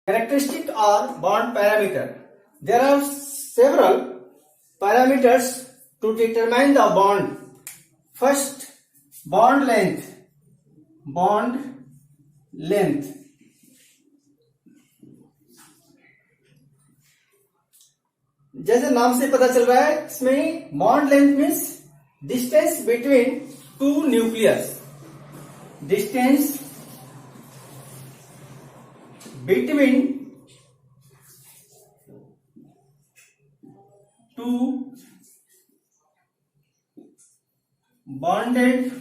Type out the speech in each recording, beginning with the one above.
Characteristic or bond parameter. There are several parameters to determine the bond. First, bond length. Bond length. जैसे नाम से पता चल रहा है, इसमें bond length means distance between two nucleus. Distance between two bonded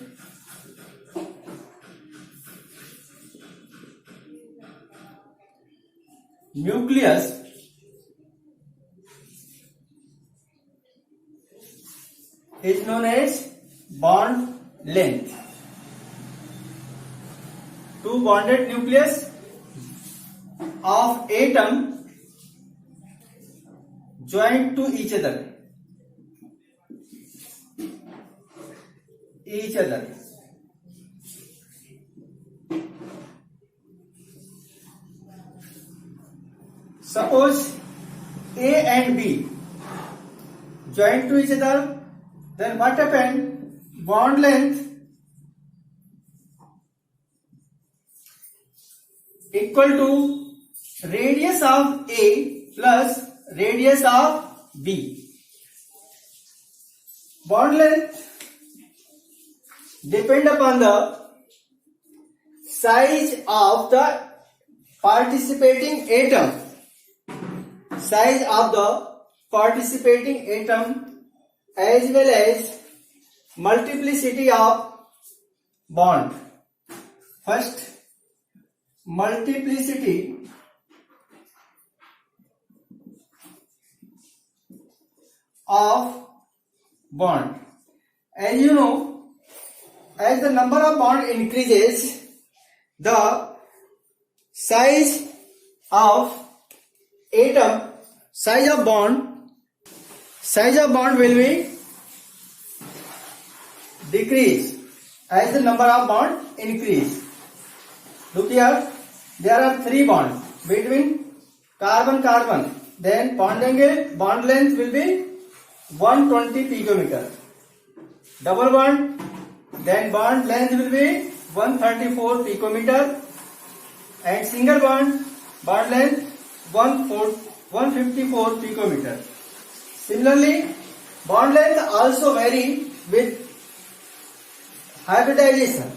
nucleus is known as bond length. Two bonded nucleus of atom joined to each other. Suppose A and B joined to each other, then what happened? Bond length equal to radius of A plus radius of B. Bond length depend upon the size of the participating atom. Size of the participating atom as well as multiplicity of bond. First, multiplicity of bond. As you know, as the number of bond increases, the size of atom, size of bond will be decrease as the number of bond increase. Look here, there are 3 bonds between carbon. Then bond length will be 120 picometer. Double bond, then bond length will be 134 picometer, and single bond length 154 picometer. Similarly, bond length also vary with hybridization.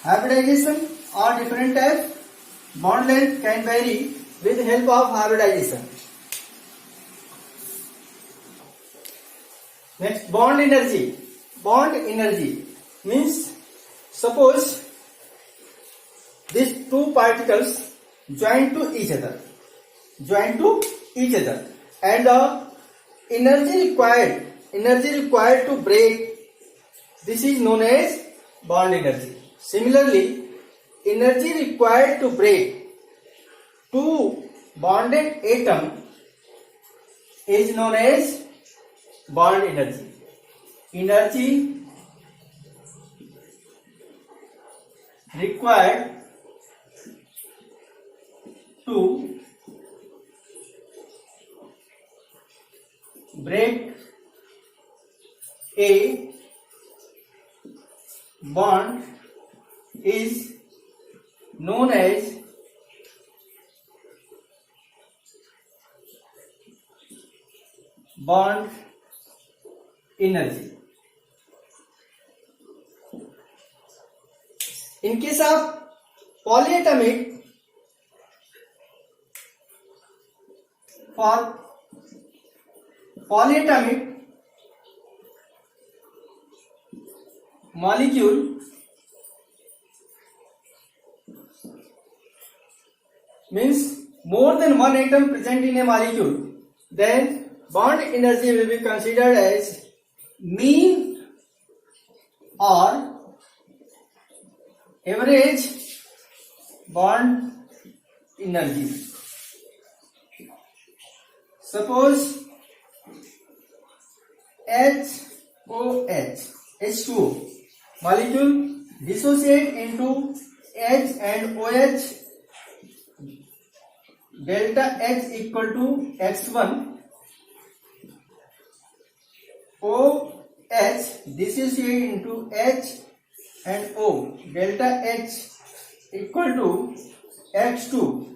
Hybridization or different types. Bond length can vary with help of hybridization. Next, bond energy. Bond energy means, suppose these two particles join to each other, and the energy required to break, this is known as bond energy. Similarly, energy required to break two bonded atom is known as bond energy. Energy required to break a bond is known as bond energy. In case of polyatomic, for polyatomic molecule means more than one atom present in a molecule, then bond energy will be considered as mean or average bond energy. Suppose H2O molecule dissociate into H and OH delta H equal to x1 OH, this is here into H and O, delta H equal to x2,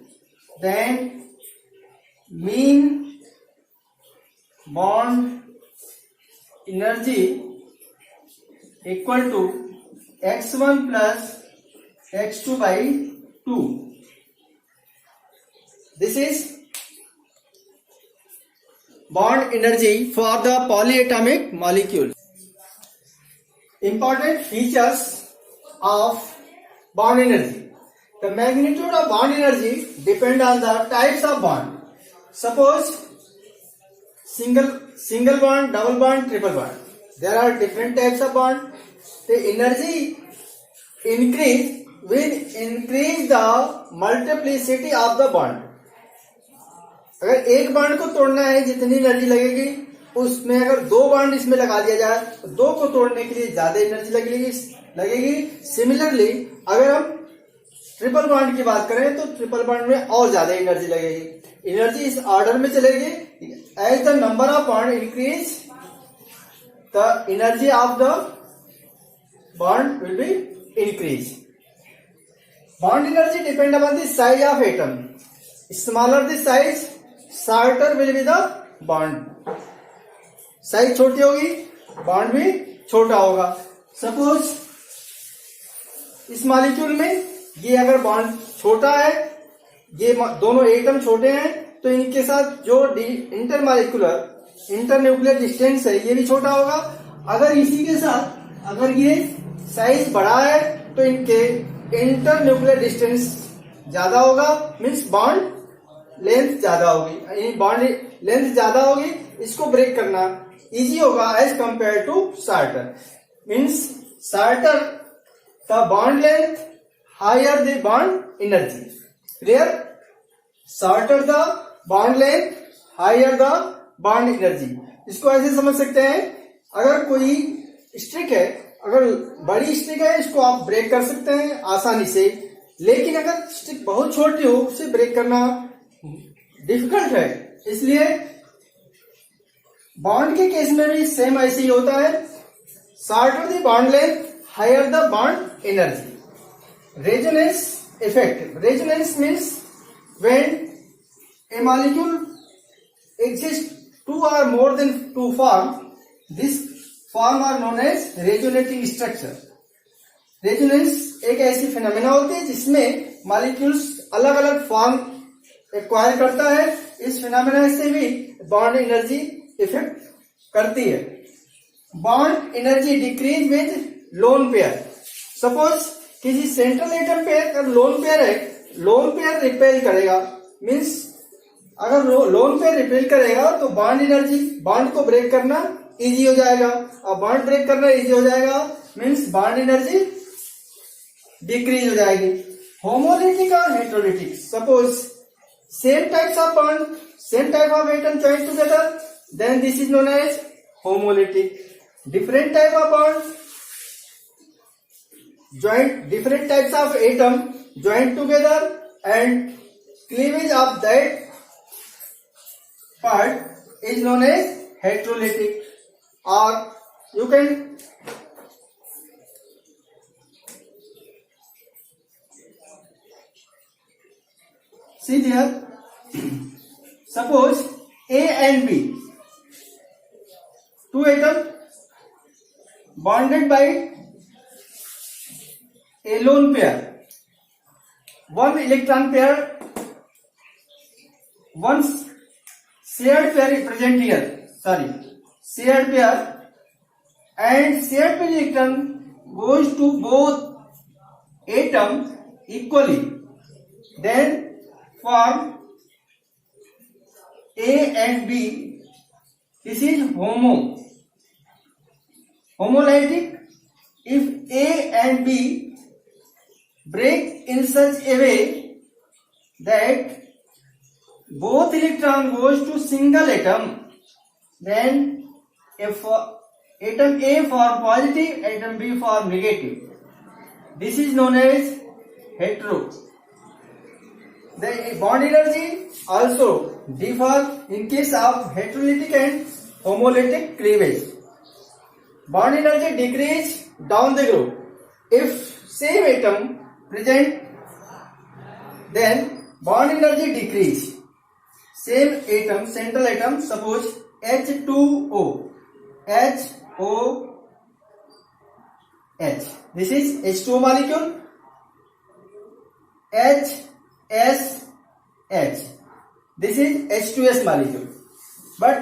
then mean bond energy equal to x1 plus x2 by 2. This is bond energy for the polyatomic molecule. Important features of bond energy. The magnitude of bond energy depend on the types of bond. Suppose single bond, double bond, triple bond. There are different types of bond. The energy increase will increase the multiplicity of the bond. अगर एक bond को तोड़ना है जितनी energy लगेगी, उसमें अगर दो बॉन्ड इसमें लगा दिया जाए तो दो को तोड़ने के लिए ज्यादा एनर्जी लगेगी. सिमिलरली अगर हम ट्रिपल बॉन्ड की बात करें तो ट्रिपल बॉन्ड में और ज्यादा एनर्जी लगेगी. एनर्जी इस ऑर्डर में चलेगी. As the number of bond increase the energy of the bond will be increase. Bond energy depend upon the size of atom. Smaller the size, shorter will be the bond. Size छोटी होगी, bond भी छोटा होगा. Suppose इस molecule में ये अगर bond छोटा है, ये दोनों एटम छोटे हैं, तो इनके साथ जो इंटरन्यूक्लियर डिस्टेंस है ये भी छोटा होगा. अगर इसी के साथ अगर ये साइज बड़ा है तो इनके इंटरन्यूक्लियर डिस्टेंस ज्यादा होगा, मीन्स बॉन्ड लेंथ ज्यादा होगी. बॉन्ड लेंथ ज्यादा होगी, इसको ब्रेक करना इजी होगा as compare to shorter. Means shorter the bond length, higher the bond energy. Clear? Shorter the bond length, higher the bond energy. इसको ऐसे समझ सकते हैं, अगर कोई स्टिक है, अगर बड़ी स्टिक है, इसको आप ब्रेक कर सकते हैं आसानी से. लेकिन अगर स्टिक बहुत छोटी हो, उसे ब्रेक करना डिफिकल्ट है. इसलिए बॉन्ड के केस में भी सेम ऐसे ही होता है. Shorter the bond length, higher the bond energy. Resonance effect. Resonance means when a molecule exists two or more than two form, this form are known as resonating structure. Resonance एक ऐसी phenomena होती है जिसमें molecules अलग अलग form acquire करता है. इस फिनोमेना से भी बॉन्ड एनर्जी इफेक्ट करती है. Bond energy decrease with lone pair. Suppose किसी सेंट्रल एटम पे अगर लोन पेयर है, लोन पेयर रिपेल करेगा. मीन्स अगर लोन पेयर रिपेल करेगा तो बॉन्ड एनर्जी, बॉन्ड को ब्रेक करना इजी हो जाएगा. और बॉन्ड ब्रेक करना इजी हो जाएगा, मीन्स बॉन्ड एनर्जी डिक्रीज हो जाएगी. होमोलिटिक और heterolytic. Suppose same types of bond, same type of atom join together, then this is known as homolytic. Different type of bond join, different types of atom join together and cleavage of that part is known as heterolytic. Or you can see there, suppose A and B, two atoms bonded by a lone pair, one electron pair, one shared pair is present here, shared pair, and shared pair electron goes to both atoms equally, then form A and B. This is homolytic. If A and B break in such a way that both electron goes to single atom, then atom A form positive, atom B form negative. This is known as hetero. The bond energy also differ in case of heterolytic and homolytic cleavage. Bond energy decrease down the group. If same atom present, then bond energy decrease. Same atom, central atom, suppose H2O, HOH. This is H2O molecule. HSH. This is H2S molecule. But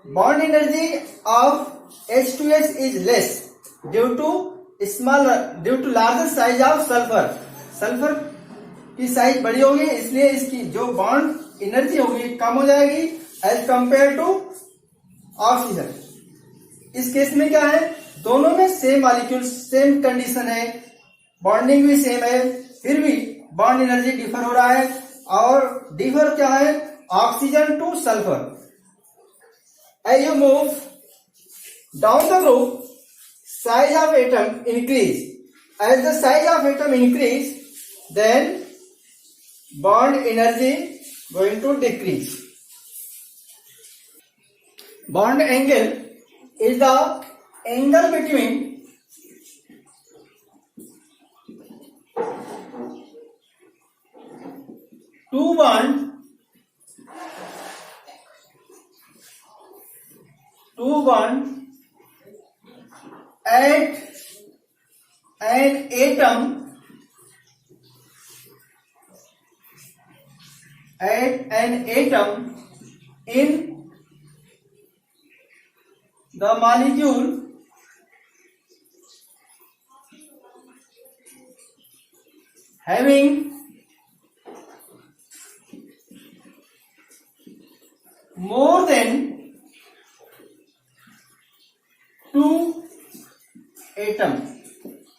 bond energy of H2S is less due to larger size of sulfur. Sulfur की size बड़ी होगी, इसलिए इसकी जो bond energy होगी कम हो जाएगी as compare to oxygen. इस केस में क्या है, दोनों में सेम मॉलिक्यूल, सेम कंडीशन है, बॉन्डिंग भी सेम है, फिर भी बॉन्ड एनर्जी डिफर हो रहा है. और डिफर क्या है, oxygen to sulphur. As you move down the group, size of atom increase. As the size of atom increase, then bond energy going to decrease. Bond angle is the angle between two bond at an atom in the molecule having more than two atom.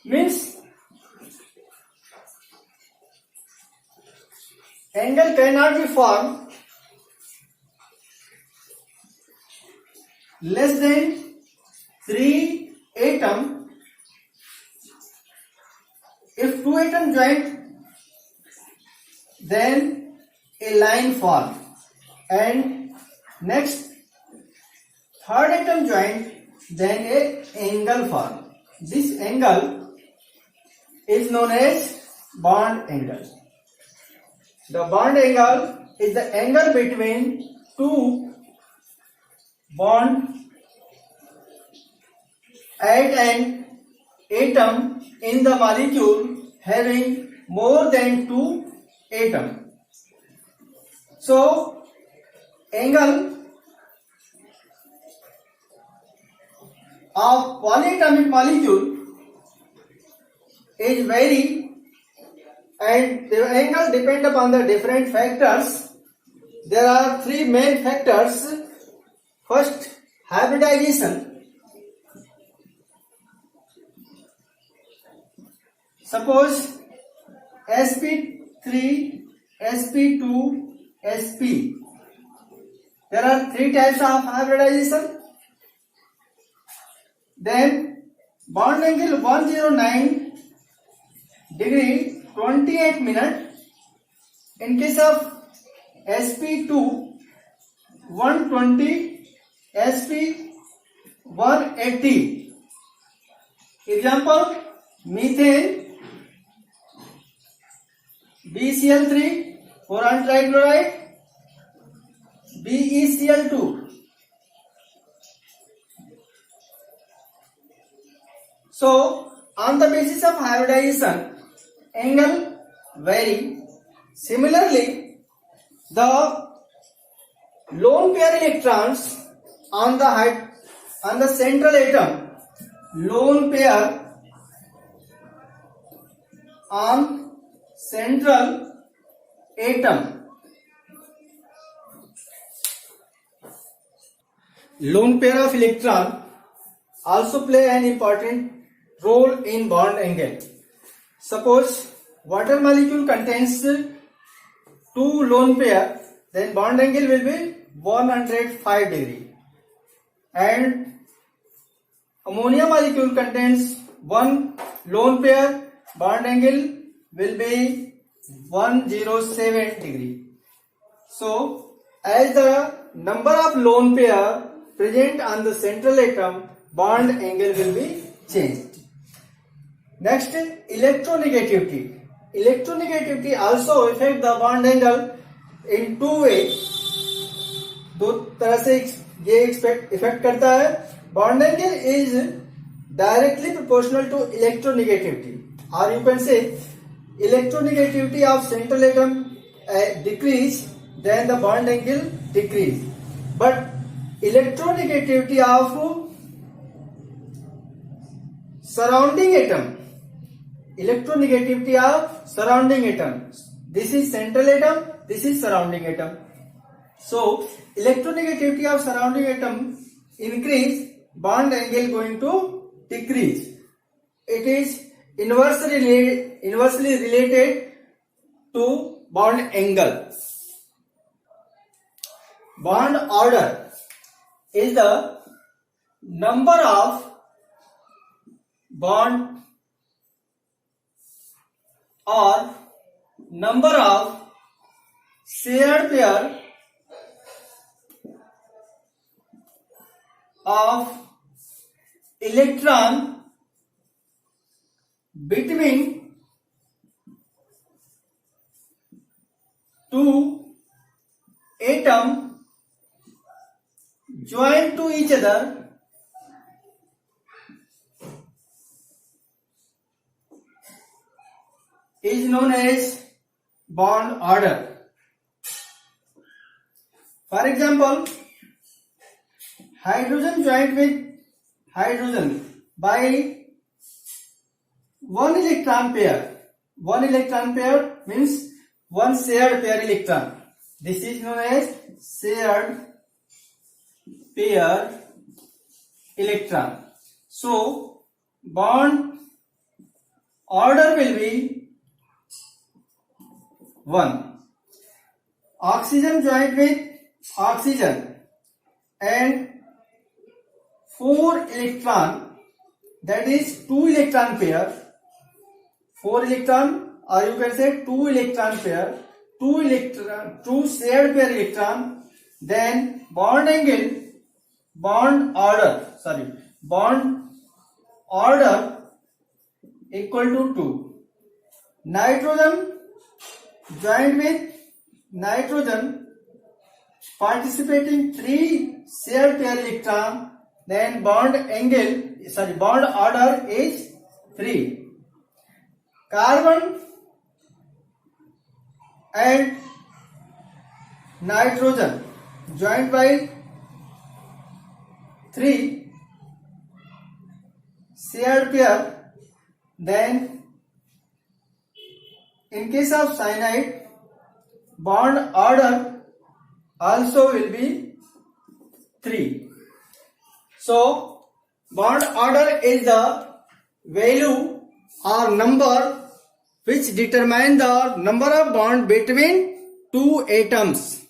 Means angle cannot be formed less than 3 atom. If 2 atom joint, then a line form, and next third atom joint, then a angle form. This angle is known as bond angle. The bond angle is the angle between two bond at an atom in the molecule having more than 2 atom. So angle of polyatomic molecule is vary, and the angle depend upon the different factors. There are 3 main factors. First, hybridization. Suppose sp3, sp2, sp. There are 3 types of hybridization. Then bond angle 109 degree 28 minutes. In case of sp2 120, sp 180. Example, methane, BCl3 boron trichloride, BeCl2. So on the basis of hybridization, angle vary. Similarly, the lone pair electrons on the central atom, lone pair on central atom, lone pair of electron also play an important role in bond angle. Suppose water molecule contains 2 lone pair, then bond angle will be 105 degree. And ammonia molecule contains 1 lone pair, bond angle will be 107 degree. So, as the number of lone pair present on the central atom, bond angle will be changed. Next, electronegativity. Electronegativity also affect the bond angle in two ways. दो तरह से ये effect करता है. Bond angle is directly proportional to electronegativity, और you can say electronegativity of central atom decrease, then the bond angle decrease. But electronegativity of surrounding atom, electronegativity of surrounding atom, this is central atom, this is surrounding atom. So electronegativity of surrounding atom increase, bond angle going to decrease. It is inversely related to bond angle. Bond order is the number of bond or number of shared pair of electron between two atoms joined to each other is known as bond order. For example, hydrogen joined with hydrogen by one electron pair. One electron pair means one shared pair electron. This is known as shared pair electron. So bond order will be 1. Oxygen joined with oxygen and 4 electron, that is 2 electron pair. 4 electron, or you can say 2 electron pair, 2 shared pair electron, then bond order equal to 2. Nitrogen joined with nitrogen participating 3 shared pair electron, then bond order is 3. Carbon and nitrogen joined by 3 shared pair, then in case of cyanide, bond order also will be 3. So bond order is the value or number which determine the number of bond between two atoms.